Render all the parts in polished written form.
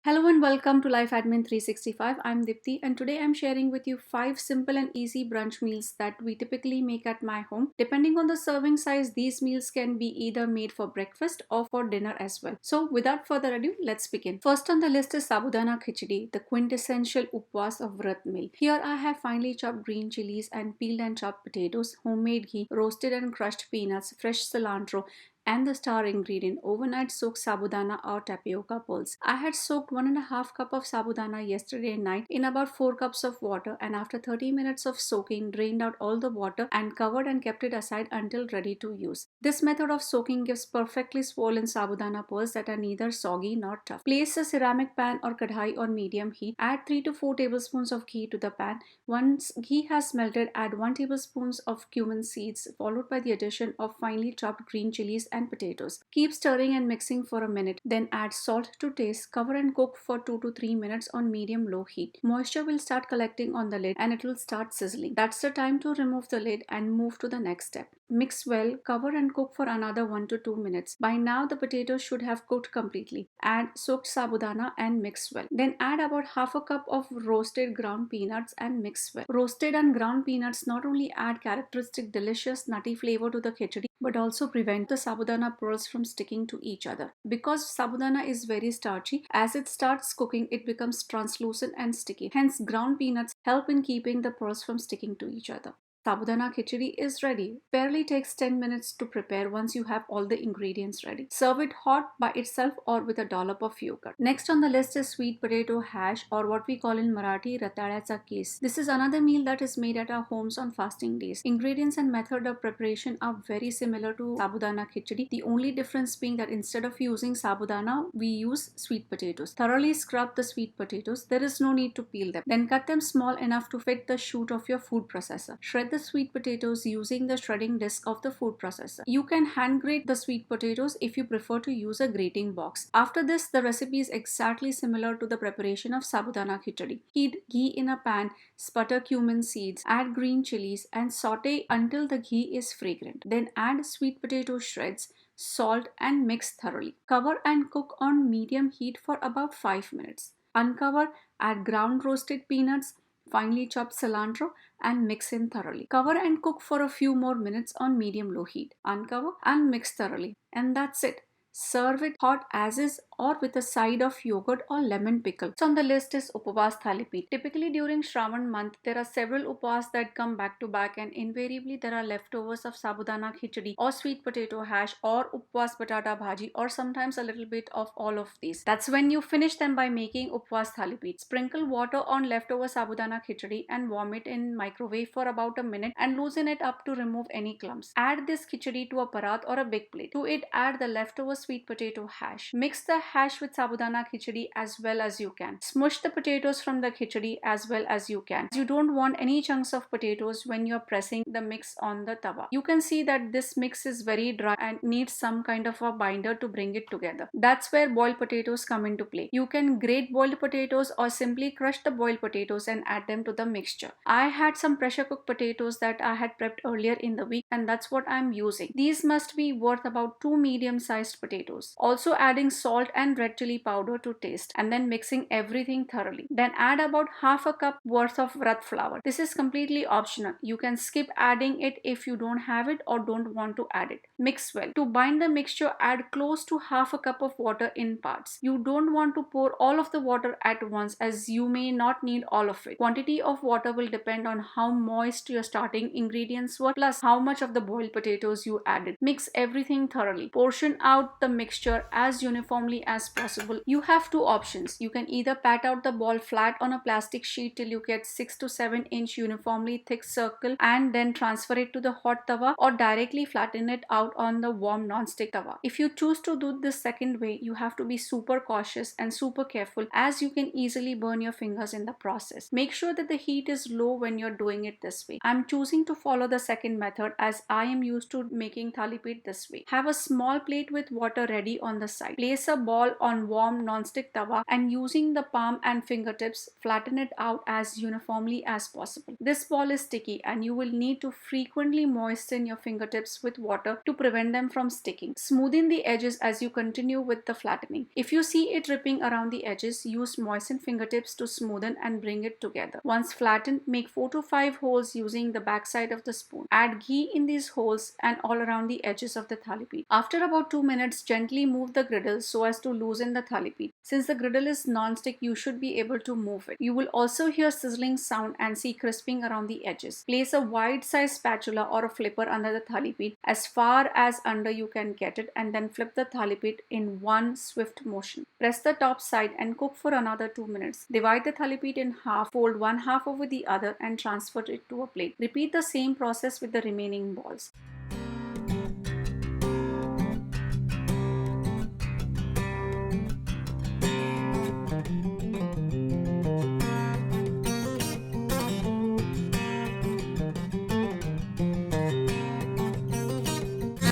Hello and welcome to Life Admin 365. I'm Dipty and today I'm sharing with you 5 simple and easy brunch meals that we typically make at my home. Depending on the serving size, these meals can be either made for breakfast or for dinner as well. So without further ado, let's begin. First on the list is Sabudana Khichdi, the quintessential Upvas of Bruch Meal. Here I have finely chopped green chilies and peeled and chopped potatoes, homemade ghee, roasted and crushed peanuts, fresh cilantro, and the star ingredient, overnight soaked sabudana or tapioca pearls. I had soaked 1.5 cup of sabudana yesterday night in about 4 cups of water, and after 30 minutes of soaking, drained out all the water and covered and kept it aside until ready to use. This method of soaking gives perfectly swollen sabudana pearls that are neither soggy nor tough. Place a ceramic pan or kadhai on medium heat. Add 3 to 4 tablespoons of ghee to the pan. Once ghee has melted, add 1 tablespoon of cumin seeds, followed by the addition of finely chopped green chilies and potatoes. Keep stirring and mixing for a minute, then add salt to taste. Cover and cook for 2 to 3 minutes on medium-low heat. Moisture will start collecting on the lid and it will start sizzling. That's the time to remove the lid and move to the next step. Mix well, cover and cook for another 1 to 2 minutes. By now the potatoes should have cooked completely. Add soaked sabudana and mix well. Then add about half a cup of roasted ground peanuts and mix well. Roasted and ground peanuts not only add characteristic delicious nutty flavor to the khichdi but also prevent the sabudana pearls from sticking to each other. Because sabudana is very starchy, as it starts cooking it becomes translucent and sticky. Hence ground peanuts help in keeping the pearls from sticking to each other. Sabudana Khichdi is ready. Barely takes 10 minutes to prepare once you have all the ingredients ready. Serve it hot by itself or with a dollop of yogurt. Next on the list is sweet potato hash, or what we call in Marathi Ratalya Kees. This is another meal that is made at our homes on fasting days. Ingredients and method of preparation are very similar to Sabudana Khichdi. The only difference being that instead of using sabudana, we use sweet potatoes. Thoroughly scrub the sweet potatoes. There is no need to peel them. Then cut them small enough to fit the chute of your food processor. Shred the sweet potatoes using the shredding disc of the food processor. You can hand grate the sweet potatoes if you prefer to use a grating box. After this, the recipe is exactly similar to the preparation of Sabudana Khichdi. Heat ghee in a pan, sputter cumin seeds, add green chilies and saute until the ghee is fragrant. Then add sweet potato shreds, salt and mix thoroughly. Cover and cook on medium heat for about 5 minutes. Uncover, add ground roasted peanuts, finely chopped cilantro and mix in thoroughly. Cover and cook for a few more minutes on medium-low heat. Uncover and mix thoroughly. And that's it. Serve it hot as is or with a side of yogurt or lemon pickle. So on the list is Upvas Thalipeeth. Typically during Shravan month, there are several upvas that come back to back, and invariably there are leftovers of Sabudana Khichdi or sweet potato hash or Upvas Batata Bhaji, or sometimes a little bit of all of these. That's when you finish them by making Upvas Thalipeeth. Sprinkle water on leftover Sabudana Khichdi and warm it in microwave for about a minute and loosen it up to remove any clumps. Add this khichdi to a parat or a big plate. To it, add the leftover sweet potato hash. Mix the hash with Sabudana Khichdi as well as you can. Smush the potatoes from the khichdi as well as you can. You don't want any chunks of potatoes when you're pressing the mix on the tawa. You can see that this mix is very dry and needs some kind of a binder to bring it together. That's where boiled potatoes come into play. You can grate boiled potatoes or simply crush the boiled potatoes and add them to the mixture. I had some pressure cooked potatoes that I had prepped earlier in the week, and that's what I'm using. These must be worth about 2 medium-sized potatoes. Also adding salt and red chili powder to taste, and then mixing everything thoroughly. Then add about half a cup worth of vrat flour. This is completely optional. You can skip adding it if you don't have it or don't want to add it. Mix well. To bind the mixture, add close to half a cup of water in parts. You don't want to pour all of the water at once, as you may not need all of it. Quantity of water will depend on how moist your starting ingredients were, plus how much of the boiled potatoes you added. Mix everything thoroughly. Portion out the mixture as uniformly as possible. You have two options. You can either pat out the ball flat on a plastic sheet till you get 6 to 7 inch uniformly thick circle and then transfer it to the hot tawa, or directly flatten it out on the warm non-stick tawa. If you choose to do this second way, you have to be super cautious and super careful, as you can easily burn your fingers in the process. Make sure that the heat is low when you're doing it this way. I'm choosing to follow the second method as I am used to making thalipeeth this way. Have a small plate with water butter ready on the side. Place a ball on warm non-stick tawa and using the palm and fingertips, flatten it out as uniformly as possible. This ball is sticky and you will need to frequently moisten your fingertips with water to prevent them from sticking. Smoothen the edges as you continue with the flattening. If you see it dripping around the edges, use moistened fingertips to smoothen and bring it together. Once flattened, make 4 to 5 holes using the backside of the spoon. Add ghee in these holes and all around the edges of the thalipeeth. After about 2 minutes, gently move the griddle so as to loosen the thalipeeth. Since the griddle is non-stick, you should be able to move it. You will also hear sizzling sound and see crisping around the edges. Place a wide-sized spatula or a flipper under the thalipeeth as far as under you can get it, and then flip the thalipeeth in one swift motion. Press the top side and cook for another 2 minutes. Divide the thalipeeth in half, fold one half over the other and transfer it to a plate. Repeat the same process with the remaining balls.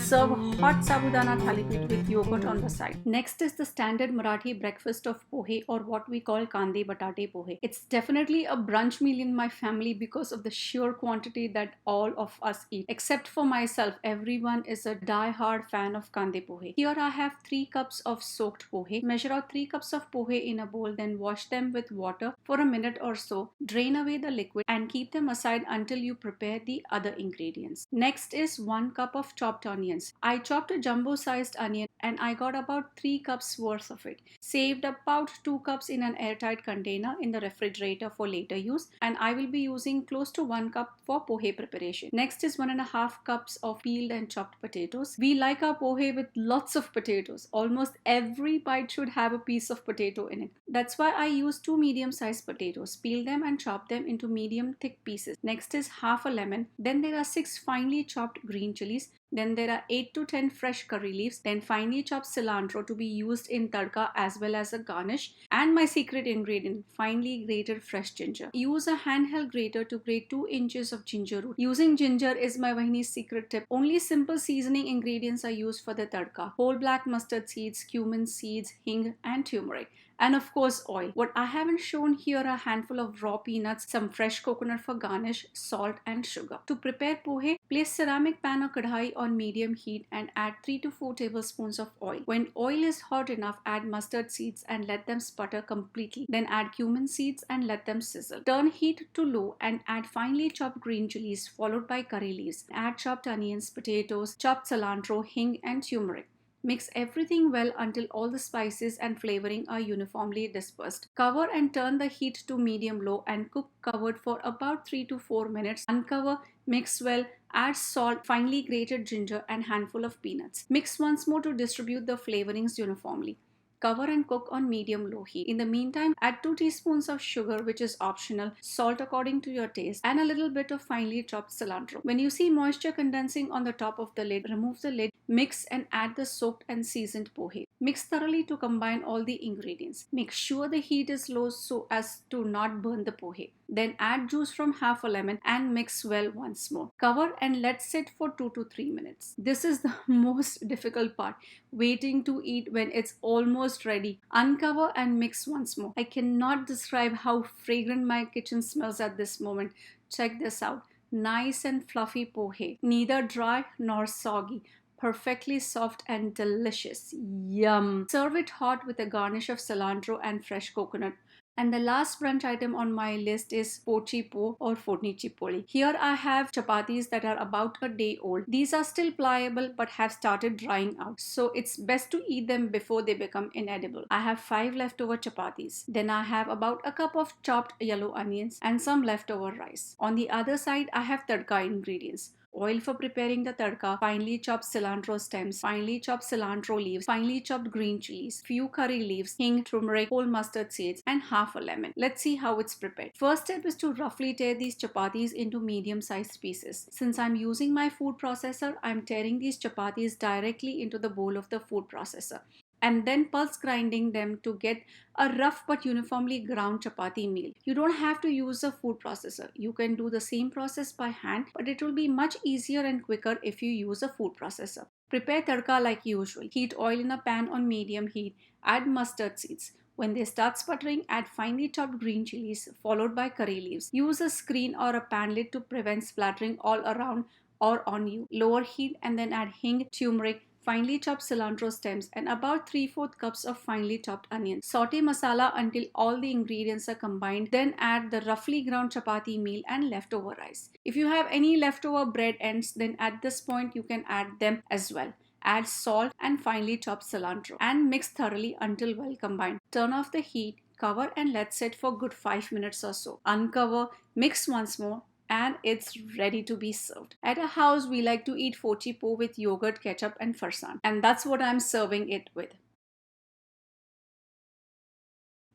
Serve hot Sabudana Thalipeeth with yogurt on the side. Next is the standard Marathi breakfast of pohe, or what we call Kande Pohe. It's definitely a brunch meal in my family because of the sheer quantity that all of us eat. Except for myself, everyone is a die-hard fan of Kande Pohe. Here I have 3 cups of soaked pohe. Measure out 3 cups of pohe in a bowl, then wash them with water for a minute or so. Drain away the liquid and keep them aside until you prepare the other ingredients. Next is 1 cup of chopped onions. I chopped a jumbo-sized onion and I got about 3 cups worth of it. Saved about 2 cups in an airtight container in the refrigerator for later use, and I will be using close to 1 cup for pohe preparation. Next is 1.5 cups of peeled and chopped potatoes. We like our pohe with lots of potatoes. Almost every bite should have a piece of potato in it. That's why I use 2 medium-sized potatoes. Peel them and chop them into medium thick pieces. Next is half a lemon. Then there are 6 finely chopped green chilies. Then there are 8 to 10 fresh curry leaves, then finely chopped cilantro to be used in tadka as well as a garnish, and my secret ingredient, finely grated fresh ginger. Use a handheld grater to grate 2 inches of ginger root. Using ginger is my Vahini's secret tip. Only simple seasoning ingredients are used for the tadka: whole black mustard seeds, cumin seeds, hing and turmeric. And of course oil. What I haven't shown here are a handful of raw peanuts, some fresh coconut for garnish, salt and sugar. To prepare pohe, place ceramic pan or kadhai on medium heat and add 3 to 4 tablespoons of oil. When oil is hot enough, add mustard seeds and let them sputter completely. Then add cumin seeds and let them sizzle. Turn heat to low and add finely chopped green chilies followed by curry leaves. Add chopped onions, potatoes, chopped cilantro, hing and turmeric. Mix everything well until all the spices and flavoring are uniformly dispersed. Cover and turn the heat to medium-low and cook covered for about 3 to 4 minutes. Uncover, mix well, add salt, finely grated ginger and handful of peanuts. Mix once more to distribute the flavorings uniformly. Cover and cook on medium-low heat. In the meantime, add 2 teaspoons of sugar, which is optional, salt according to your taste, and a little bit of finely chopped cilantro. When you see moisture condensing on the top of the lid, remove the lid, mix and add the soaked and seasoned pohe. Mix thoroughly to combine all the ingredients. Make sure the heat is low so as to not burn the pohe. Then add juice from half a lemon and mix well once more. Cover and let sit for 2 to 3 minutes. This is the most difficult part, waiting to eat when it's almost ready. Uncover and mix once more. I cannot describe how fragrant my kitchen smells at this moment. Check this out. Nice and fluffy pohe, neither dry nor soggy. Perfectly soft and delicious. Yum! Serve it hot with a garnish of cilantro and fresh coconut. And the last brunch item on my list is Phodnichi Poli or Phodnichi Poli. Here I have chapatis that are about a day old. These are still pliable but have started drying out, so it's best to eat them before they become inedible. I have 5 leftover chapatis. Then I have about a cup of chopped yellow onions and some leftover rice. On the other side, I have tadka ingredients. Oil for preparing the tadka, finely chopped cilantro stems, finely chopped cilantro leaves, finely chopped green chilies, few curry leaves, hing, turmeric, whole mustard seeds, and half a lemon. Let's see how it's prepared. First step is to roughly tear these chapatis into medium-sized pieces. Since I'm using my food processor, I'm tearing these chapatis directly into the bowl of the food processor, and then pulse grinding them to get a rough but uniformly ground chapati meal. You don't have to use a food processor. You can do the same process by hand, but it will be much easier and quicker if you use a food processor. Prepare tadka like usual. Heat oil in a pan on medium heat. Add mustard seeds. When they start sputtering, add finely chopped green chilies followed by curry leaves. Use a screen or a pan lid to prevent splattering all around or on you. Lower heat and then add hing, turmeric, finely chopped cilantro stems, and about 3/4 cups of finely chopped onions. Saute masala until all the ingredients are combined. Then add the roughly ground chapati meal and leftover rice. If you have any leftover bread ends, then at this point you can add them as well. Add salt and finely chopped cilantro and mix thoroughly until well combined. Turn off the heat, cover and let sit for good 5 minutes or so. Uncover, mix once more, and it's ready to be served. At our house, we like to eat Phodnichi Poli with yogurt, ketchup and farsan. And that's what I'm serving it with.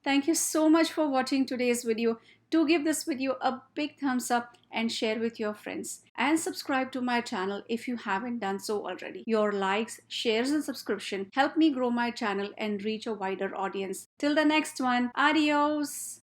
Thank you so much for watching today's video. Do give this video a big thumbs up and share with your friends. And subscribe to my channel if you haven't done so already. Your likes, shares and subscription help me grow my channel and reach a wider audience. Till the next one, adios!